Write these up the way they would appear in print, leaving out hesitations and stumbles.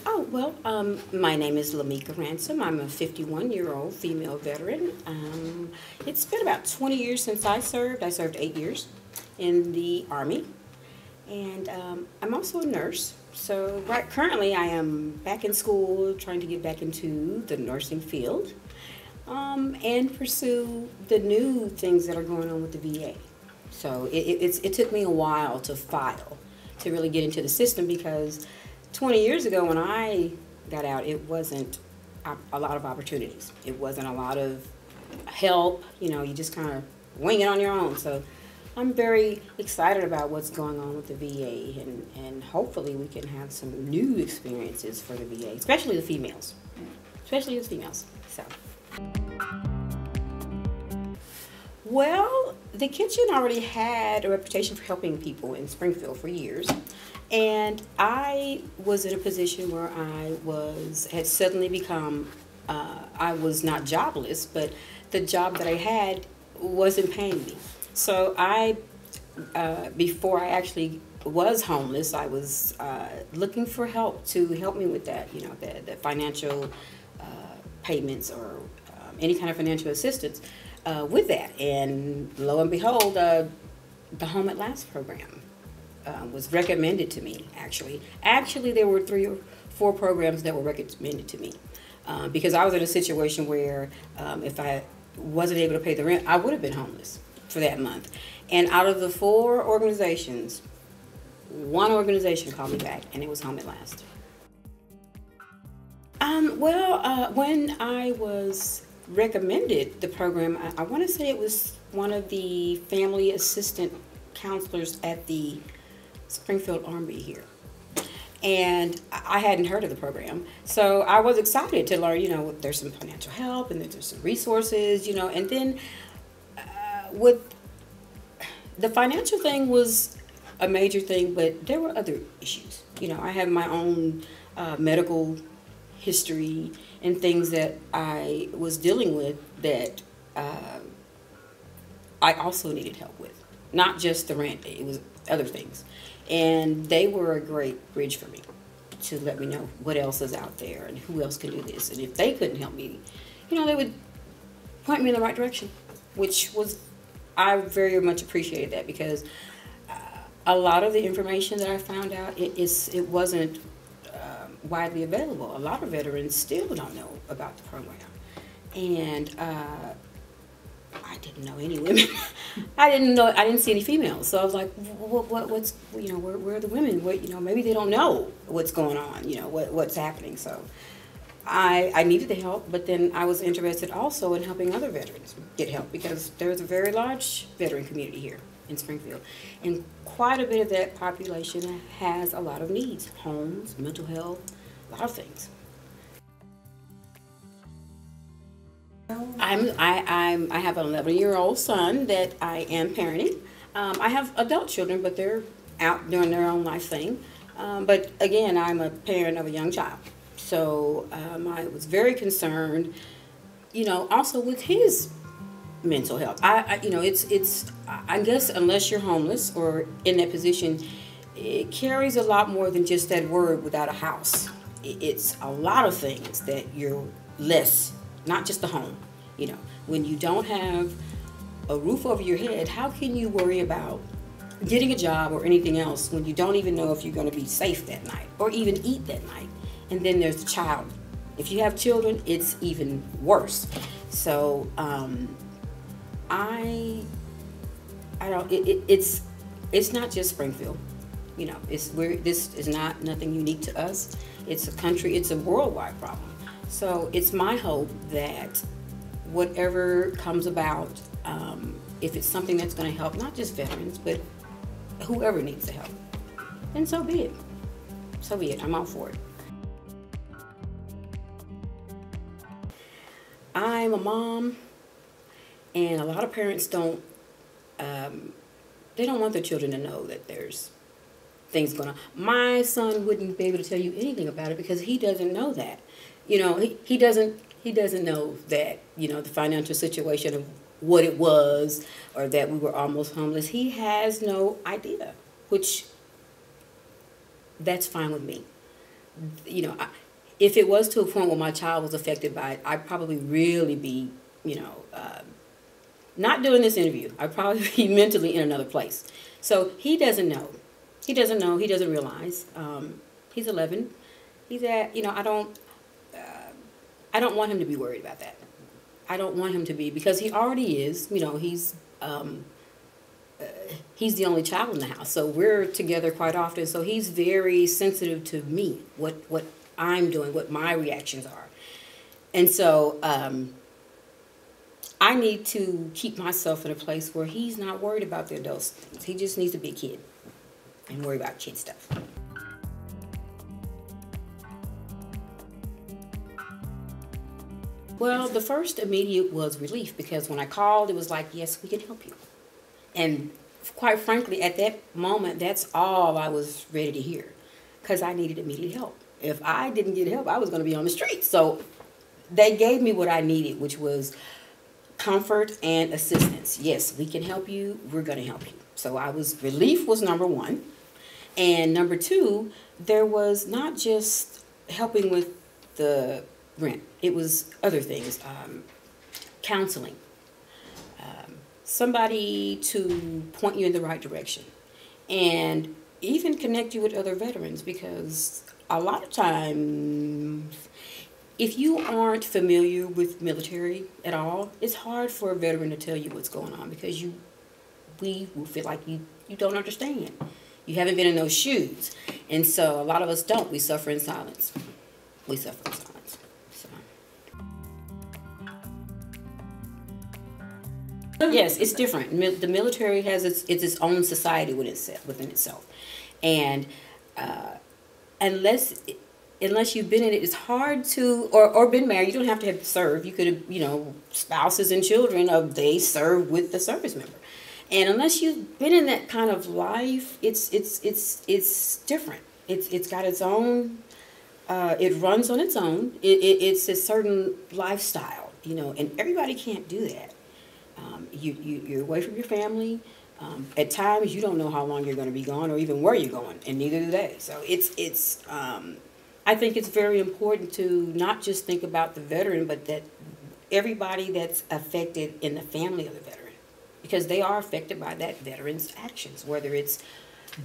Oh, well, my name is LaMecca Ransom. I'm a 51-year-old female veteran. It's been about 20 years since I served. I served 8 years in the Army, and I'm also a nurse. So currently I am back in school trying to get back into the nursing field and pursue the new things that are going on with the VA. So it took me a while to file, to really get into the system because 20 years ago when I got out, it wasn't a lot of opportunities. It wasn't a lot of help. You know, you just kind of wing it on your own. So I'm very excited about what's going on with the VA, and hopefully we can have some new experiences for the VA, especially the females. Especially the females. So. Well, the kitchen already had a reputation for helping people in Springfield for years. And I was in a position where had suddenly become, I was not jobless, but the job that I had wasn't paying me. So before I actually was homeless, I was looking for help to help me with that, you know, the financial payments or any kind of financial assistance with that. And lo and behold, the Home at Last program was recommended to me, actually. Actually, there were 3 or 4 programs that were recommended to me because I was in a situation where if I wasn't able to pay the rent, I would have been homeless for that month. And out of the 4 organizations, 1 organization called me back, and it was Home at Last. When I was recommended the program, I want to say it was one of the family assistant counselors at the Springfield Army here. And I hadn't heard of the program. So I was excited to learn, you know, there's some financial help and there's some resources, you know, and then with the financial thing was a major thing, but there were other issues. You know, I have my own medical history and things that I was dealing with that I also needed help with. Not just the rent, it was other things. And they were a great bridge for me to let me know what else is out there and who else can do this. And if they couldn't help me, you know, they would point me in the right direction, which was, I very much appreciated that because a lot of the information that I found out, it wasn't widely available. A lot of veterans still don't know about the program. And I didn't know any women. I didn't see any females. So I was like, what's, you know, where are the women? What, you know, maybe they don't know what's going on, you know, what's happening. So I needed the help, but then I was interested also in helping other veterans get help because there's a very large veteran community here in Springfield. And quite a bit of that population has a lot of needs, homes, mental health, a lot of things. I have an 11-year-old son that I am parenting. I have adult children, but they're out doing their own life thing. But again, I'm a parent of a young child. So I was very concerned, you know, also with his mental health. You know, I guess unless you're homeless or in that position, it carries a lot more than just that word without a house. It's a lot of things that you're less, not just a home. You know, when you don't have a roof over your head, how can you worry about getting a job or anything else when you don't even know if you're going to be safe that night or even eat that night? And then there's the child. If you have children, it's even worse. So it's not just Springfield. You know, this is nothing unique to us. It's a worldwide problem. So it's my hope that whatever comes about, if it's something that's going to help not just veterans, but whoever needs the help, then so be it. So be it. I'm all for it. I'm a mom, and a lot of parents don't want their children to know that there's things going on. My son wouldn't be able to tell you anything about it because he doesn't know that. You know, he doesn't know that, you know, the financial situation of what it was or that we were almost homeless. He has no idea, which that's fine with me. you know, if it was to a point where my child was affected by it, I'd probably really be, you know, not doing this interview. I'd probably be mentally in another place. So he doesn't know. He doesn't know. He doesn't realize. He's 11. He's at, you know, I don't want him to be worried about that. I don't want him to be, because he already is. You know, he's the only child in the house, so we're together quite often. So he's very sensitive to me, what I'm doing, what my reactions are, and so I need to keep myself in a place where he's not worried about the adults things. He just needs to be a kid and worry about kid stuff. Well, the first immediate was relief, because when I called, it was like, yes, we can help you. And quite frankly, at that moment, that's all I was ready to hear, because I needed immediate help. If I didn't get help, I was going to be on the street. So they gave me what I needed, which was comfort and assistance. Yes, we can help you. We're going to help you. So relief was number one. And number two, there was not just helping with the rent. It was other things, counseling, somebody to point you in the right direction, and even connect you with other veterans, because a lot of times, if you aren't familiar with military at all, it's hard for a veteran to tell you what's going on, because we will feel like you don't understand. You haven't been in those shoes. And so a lot of us don't. We suffer in silence. We suffer in silence. Yes, it's different. The military has its own society within itself, and unless you've been in it, it's hard to or been married. You don't have to have served. You could have, you know, spouses and children they serve with the service member, and unless you've been in that kind of life, it's different. It's got its own. It runs on its own. It's a certain lifestyle, you know, and everybody can't do that. You're away from your family. At times, you don't know how long you're going to be gone, or even where you're going, and neither do they. So I think it's very important to not just think about the veteran, but that everybody that's affected in the family of the veteran, because they are affected by that veteran's actions, whether it's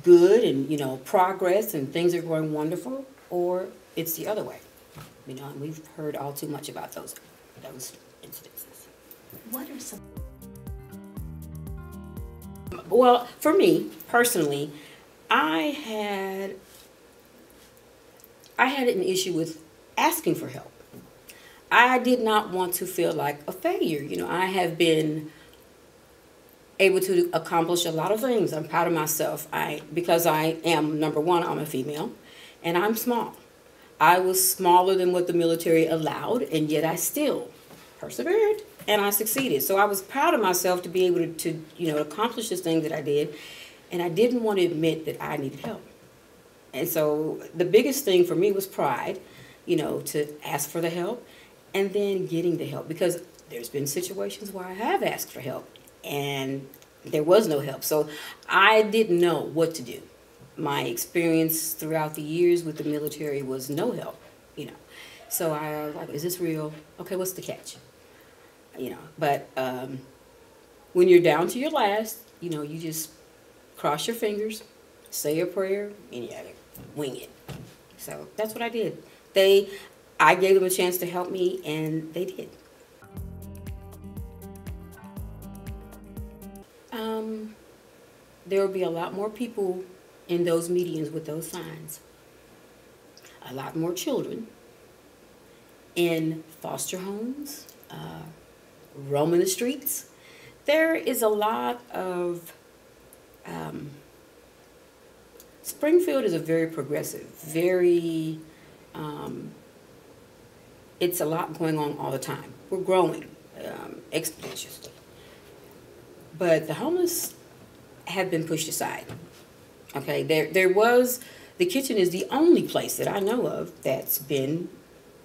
good and, you know, progress and things are going wonderful, or it's the other way. You know, and we've heard all too much about those incidences. What are some? Well, for me personally, I had an issue with asking for help. I did not want to feel like a failure. You know, I have been able to accomplish a lot of things. I'm proud of myself. Because I am, number one, I'm a female, and I'm small. I was smaller than what the military allowed, and yet I still persevered, and I succeeded. So I was proud of myself to be able to you know, accomplish this thing that I did, and I didn't want to admit that I needed help. And so the biggest thing for me was pride, you know, to ask for the help, and then getting the help, because there's been situations where I have asked for help, and there was no help. So I didn't know what to do. My experience throughout the years with the military was no help, you know. So I was like, is this real? Okay, what's the catch? You know, but when you're down to your last, you know, you just cross your fingers, say a prayer, and you wing it. So that's what I did. I gave them a chance to help me, and they did. There will be a lot more people in those meetings with those signs. A lot more children in foster homes, roaming the streets. There is a lot of, Springfield is a very progressive, very, it's a lot going on all the time. We're growing exponentially. But the homeless have been pushed aside. Okay, the kitchen is the only place that I know of that's been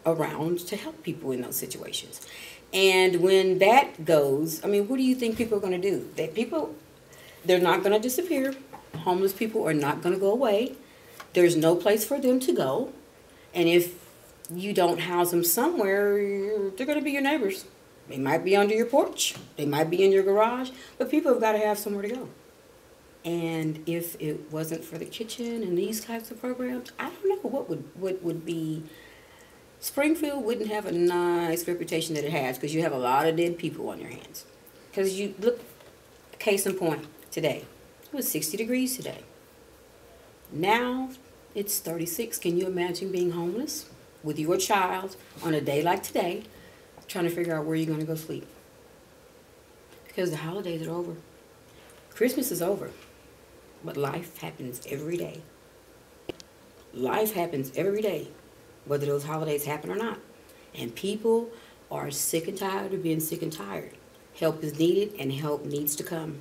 around to help people in those situations. And when that goes, I mean, what do you think people are going to do? They're not going to disappear. Homeless people are not going to go away. There's no place for them to go. And if you don't house them somewhere, they're going to be your neighbors. They might be under your porch. They might be in your garage. But people have got to have somewhere to go. And if it wasn't for the kitchen and these types of programs, I don't know what would be. Springfield wouldn't have a nice reputation that it has because you have a lot of dead people on your hands. Because you look, case in point, today. It was 60 degrees today. Now it's 36. Can you imagine being homeless with your child on a day like today, trying to figure out where you're going to go sleep? Because the holidays are over. Christmas is over. But life happens every day. Life happens every day, whether those holidays happen or not. And people are sick and tired of being sick and tired. Help is needed, and help needs to come.